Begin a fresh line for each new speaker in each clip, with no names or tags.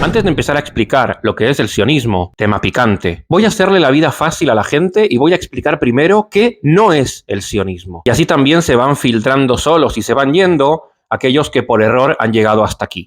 Antes de empezar a explicar lo que es el sionismo, tema picante, voy a hacerle la vida fácil a la gente y voy a explicar primero qué no es el sionismo. Y así también se van filtrando solos y se van yendo aquellos que por error han llegado hasta aquí.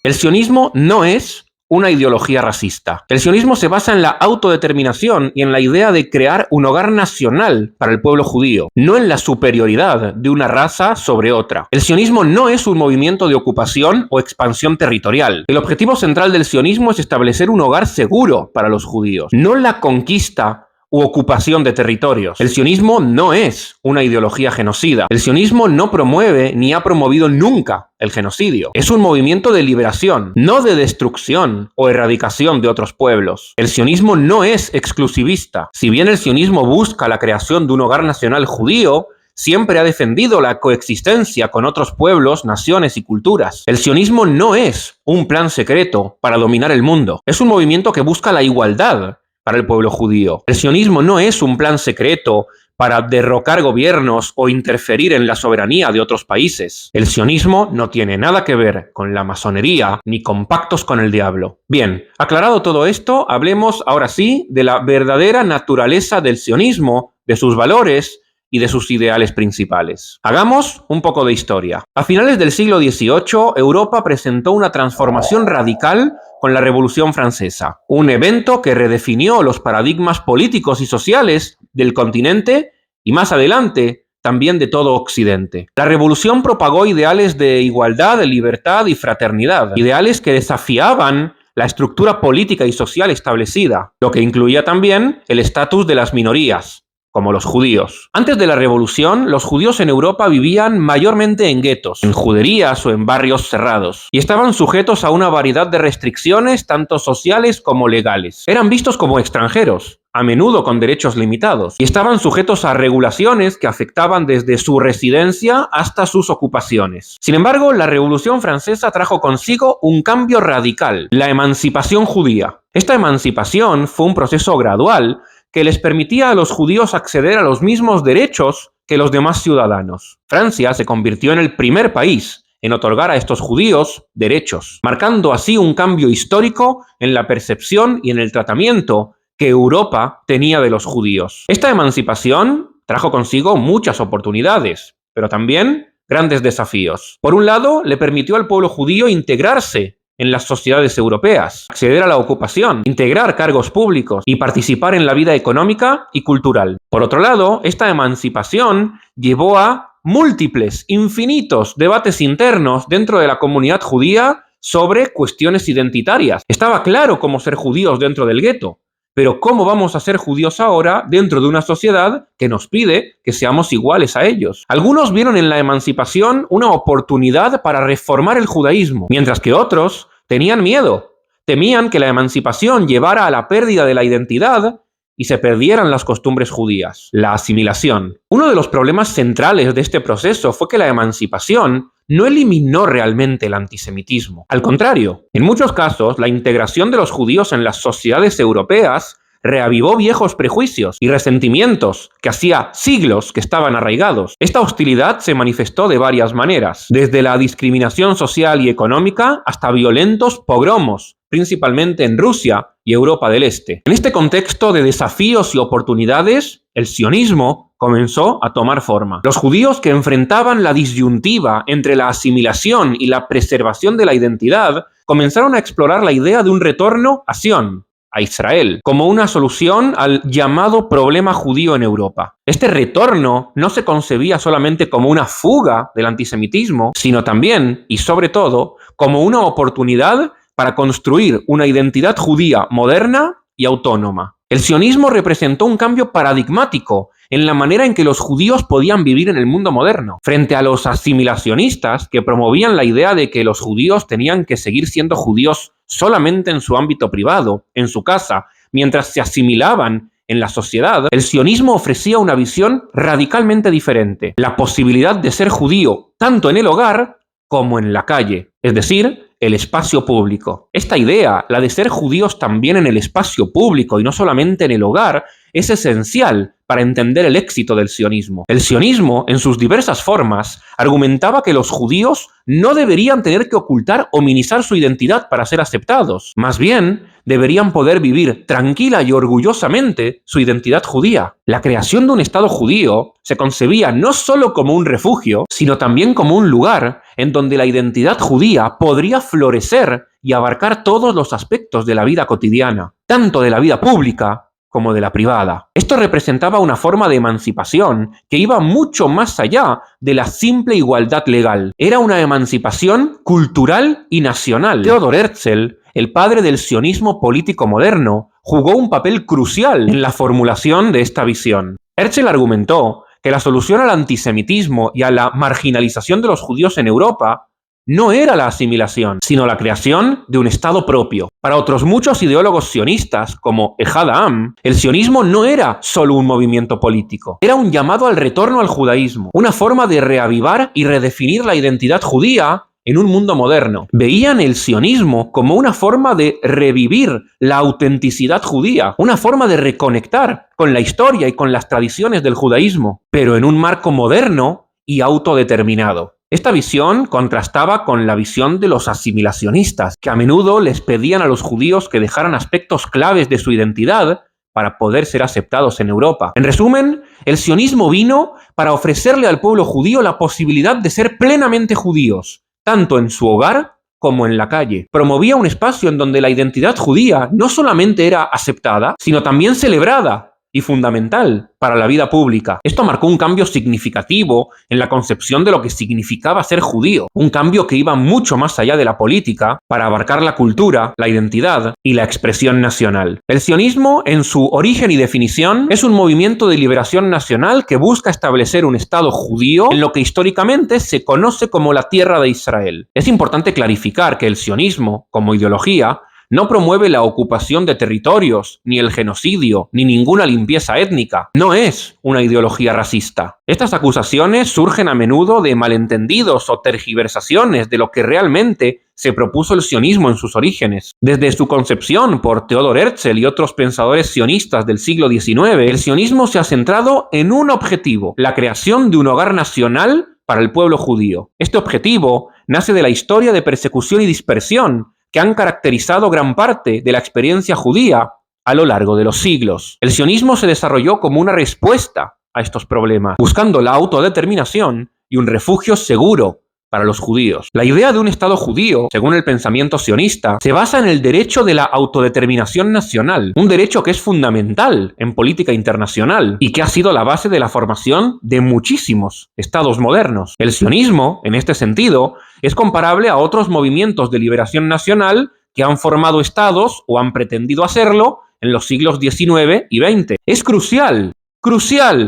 El sionismo no es una ideología racista. El sionismo se basa en la autodeterminación y en la idea de crear un hogar nacional para el pueblo judío, no en la superioridad de una raza sobre otra. El sionismo no es un movimiento de ocupación o expansión territorial. El objetivo central del sionismo es establecer un hogar seguro para los judíos, no la conquista u ocupación de territorios. El sionismo no es una ideología genocida. El sionismo no promueve ni ha promovido nunca el genocidio. Es un movimiento de liberación, no de destrucción o erradicación de otros pueblos. El sionismo no es exclusivista. Si bien el sionismo busca la creación de un hogar nacional judío, siempre ha defendido la coexistencia con otros pueblos, naciones y culturas. El sionismo no es un plan secreto para dominar el mundo. Es un movimiento que busca la igualdad para el pueblo judío. El sionismo no es un plan secreto para derrocar gobiernos o interferir en la soberanía de otros países. El sionismo no tiene nada que ver con la masonería ni con pactos con el diablo. Bien, aclarado todo esto, hablemos ahora sí de la verdadera naturaleza del sionismo, de sus valores y de sus ideales principales. Hagamos un poco de historia. A finales del siglo XVIII, Europa presentó una transformación radical con la Revolución Francesa, un evento que redefinió los paradigmas políticos y sociales del continente y más adelante también de todo Occidente. La revolución propagó ideales de igualdad, de libertad y fraternidad, ideales que desafiaban la estructura política y social establecida, lo que incluía también el estatus de las minorías, como los judíos. Antes de la revolución, los judíos en Europa vivían mayormente en guetos, en juderías o en barrios cerrados, y estaban sujetos a una variedad de restricciones, tanto sociales como legales. Eran vistos como extranjeros, a menudo con derechos limitados, y estaban sujetos a regulaciones que afectaban desde su residencia hasta sus ocupaciones. Sin embargo, la Revolución Francesa trajo consigo un cambio radical, la emancipación judía. Esta emancipación fue un proceso gradual que les permitía a los judíos acceder a los mismos derechos que los demás ciudadanos. Francia se convirtió en el primer país en otorgar a estos judíos derechos, marcando así un cambio histórico en la percepción y en el tratamiento que Europa tenía de los judíos. Esta emancipación trajo consigo muchas oportunidades, pero también grandes desafíos. Por un lado, le permitió al pueblo judío integrarse en las sociedades europeas, acceder a la ocupación, integrar cargos públicos y participar en la vida económica y cultural. Por otro lado, esta emancipación llevó a múltiples, infinitos debates internos dentro de la comunidad judía sobre cuestiones identitarias. Estaba claro cómo ser judíos dentro del gueto, pero ¿cómo vamos a ser judíos ahora dentro de una sociedad que nos pide que seamos iguales a ellos? Algunos vieron en la emancipación una oportunidad para reformar el judaísmo, mientras que otros tenían miedo. Temían que la emancipación llevara a la pérdida de la identidad y se perdieran las costumbres judías, la asimilación. Uno de los problemas centrales de este proceso fue que la emancipación no eliminó realmente el antisemitismo. Al contrario, en muchos casos, la integración de los judíos en las sociedades europeas reavivó viejos prejuicios y resentimientos que hacía siglos que estaban arraigados. Esta hostilidad se manifestó de varias maneras, desde la discriminación social y económica hasta violentos pogromos, principalmente en Rusia y Europa del Este. En este contexto de desafíos y oportunidades, el sionismo comenzó a tomar forma. Los judíos que enfrentaban la disyuntiva entre la asimilación y la preservación de la identidad comenzaron a explorar la idea de un retorno a Sion, a Israel, como una solución al llamado problema judío en Europa. Este retorno no se concebía solamente como una fuga del antisemitismo, sino también, y sobre todo, como una oportunidad para construir una identidad judía moderna y autónoma. El sionismo representó un cambio paradigmático en la manera en que los judíos podían vivir en el mundo moderno, frente a los asimilacionistas que promovían la idea de que los judíos tenían que seguir siendo judíos solamente en su ámbito privado, en su casa, mientras se asimilaban en la sociedad. El sionismo ofrecía una visión radicalmente diferente, la posibilidad de ser judío tanto en el hogar como en la calle, es decir, el espacio público. Esta idea, la de ser judíos también en el espacio público y no solamente en el hogar, es esencial para entender el éxito del sionismo. El sionismo, en sus diversas formas, argumentaba que los judíos no deberían tener que ocultar o minimizar su identidad para ser aceptados. Más bien, deberían poder vivir tranquila y orgullosamente su identidad judía. La creación de un Estado judío se concebía no solo como un refugio, sino también como un lugar en donde la identidad judía podría florecer y abarcar todos los aspectos de la vida cotidiana, tanto de la vida pública como de la privada. Esto representaba una forma de emancipación que iba mucho más allá de la simple igualdad legal. Era una emancipación cultural y nacional. Theodor Herzl, el padre del sionismo político moderno, jugó un papel crucial en la formulación de esta visión. Herzl argumentó que la solución al antisemitismo y a la marginalización de los judíos en Europa no era la asimilación, sino la creación de un Estado propio. Para otros muchos ideólogos sionistas, como Ehad Ha'am, el sionismo no era solo un movimiento político, era un llamado al retorno al judaísmo, una forma de reavivar y redefinir la identidad judía en un mundo moderno. Veían el sionismo como una forma de revivir la autenticidad judía, una forma de reconectar con la historia y con las tradiciones del judaísmo, pero en un marco moderno y autodeterminado. Esta visión contrastaba con la visión de los asimilacionistas, que a menudo les pedían a los judíos que dejaran aspectos claves de su identidad para poder ser aceptados en Europa. En resumen, el sionismo vino para ofrecerle al pueblo judío la posibilidad de ser plenamente judíos, tanto en su hogar como en la calle. Promovía un espacio en donde la identidad judía no solamente era aceptada, sino también celebrada y fundamental para la vida pública. Esto marcó un cambio significativo en la concepción de lo que significaba ser judío, un cambio que iba mucho más allá de la política para abarcar la cultura, la identidad y la expresión nacional. El sionismo, en su origen y definición, es un movimiento de liberación nacional que busca establecer un Estado judío en lo que históricamente se conoce como la Tierra de Israel. Es importante clarificar que el sionismo, como ideología, no promueve la ocupación de territorios, ni el genocidio, ni ninguna limpieza étnica. No es una ideología racista. Estas acusaciones surgen a menudo de malentendidos o tergiversaciones de lo que realmente se propuso el sionismo en sus orígenes. Desde su concepción por Theodor Herzl y otros pensadores sionistas del siglo XIX, el sionismo se ha centrado en un objetivo: la creación de un hogar nacional para el pueblo judío. Este objetivo nace de la historia de persecución y dispersión que han caracterizado gran parte de la experiencia judía a lo largo de los siglos. El sionismo se desarrolló como una respuesta a estos problemas, buscando la autodeterminación y un refugio seguro para los judíos. La idea de un Estado judío, según el pensamiento sionista, se basa en el derecho de la autodeterminación nacional, un derecho que es fundamental en política internacional y que ha sido la base de la formación de muchísimos estados modernos. El sionismo, en este sentido, es comparable a otros movimientos de liberación nacional que han formado estados o han pretendido hacerlo en los siglos XIX y XX. Es crucial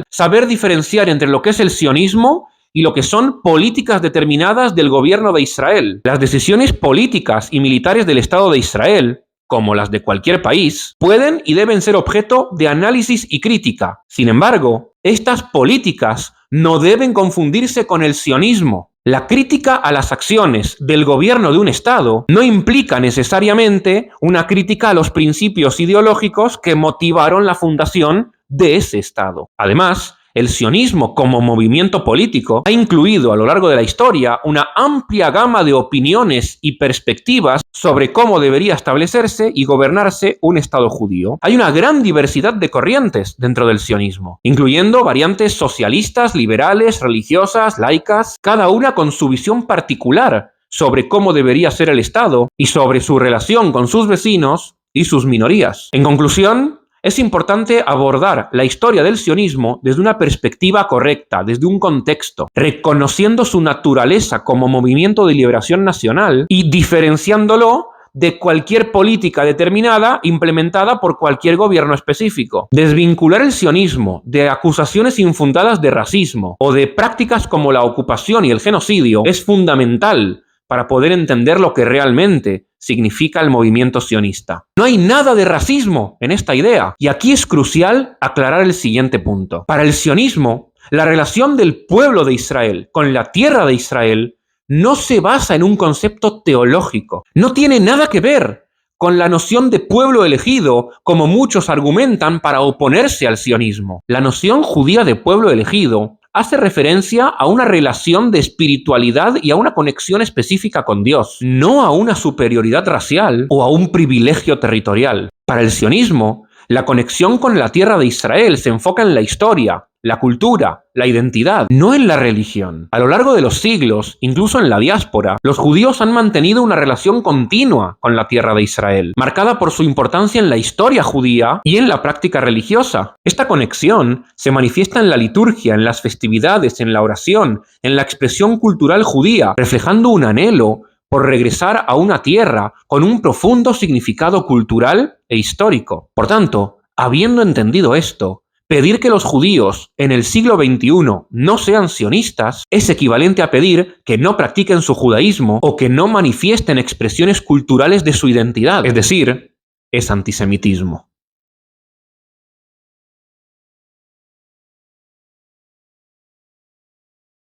saber diferenciar entre lo que es el sionismo y lo que son políticas determinadas del gobierno de Israel. Las decisiones políticas y militares del Estado de Israel, como las de cualquier país, pueden y deben ser objeto de análisis y crítica. Sin embargo, estas políticas no deben confundirse con el sionismo. La crítica a las acciones del gobierno de un Estado no implica necesariamente una crítica a los principios ideológicos que motivaron la fundación de ese Estado. Además, el sionismo como movimiento político ha incluido a lo largo de la historia una amplia gama de opiniones y perspectivas sobre cómo debería establecerse y gobernarse un Estado judío. Hay una gran diversidad de corrientes dentro del sionismo, incluyendo variantes socialistas, liberales, religiosas, laicas, cada una con su visión particular sobre cómo debería ser el Estado y sobre su relación con sus vecinos y sus minorías. En conclusión, es importante abordar la historia del sionismo desde una perspectiva correcta, desde un contexto, reconociendo su naturaleza como movimiento de liberación nacional y diferenciándolo de cualquier política determinada implementada por cualquier gobierno específico. Desvincular el sionismo de acusaciones infundadas de racismo o de prácticas como la ocupación y el genocidio es fundamental para poder entender lo que realmente significa el movimiento sionista. No hay nada de racismo en esta idea, y aquí es crucial aclarar el siguiente punto. Para el sionismo, la relación del pueblo de Israel con la tierra de Israel no se basa en un concepto teológico, no tiene nada que ver con la noción de pueblo elegido, como muchos argumentan para oponerse al sionismo. La noción judía de pueblo elegido hace referencia a una relación de espiritualidad y a una conexión específica con Dios, no a una superioridad racial o a un privilegio territorial. Para el sionismo, la conexión con la tierra de Israel se enfoca en la historia, la cultura, la identidad, no en la religión. A lo largo de los siglos, incluso en la diáspora, los judíos han mantenido una relación continua con la tierra de Israel, marcada por su importancia en la historia judía y en la práctica religiosa. Esta conexión se manifiesta en la liturgia, en las festividades, en la oración, en la expresión cultural judía, reflejando un anhelo por regresar a una tierra con un profundo significado cultural e histórico. Por tanto, habiendo entendido esto, pedir que los judíos en el siglo XXI no sean sionistas es equivalente a pedir que no practiquen su judaísmo o que no manifiesten expresiones culturales de su identidad, es decir, es antisemitismo.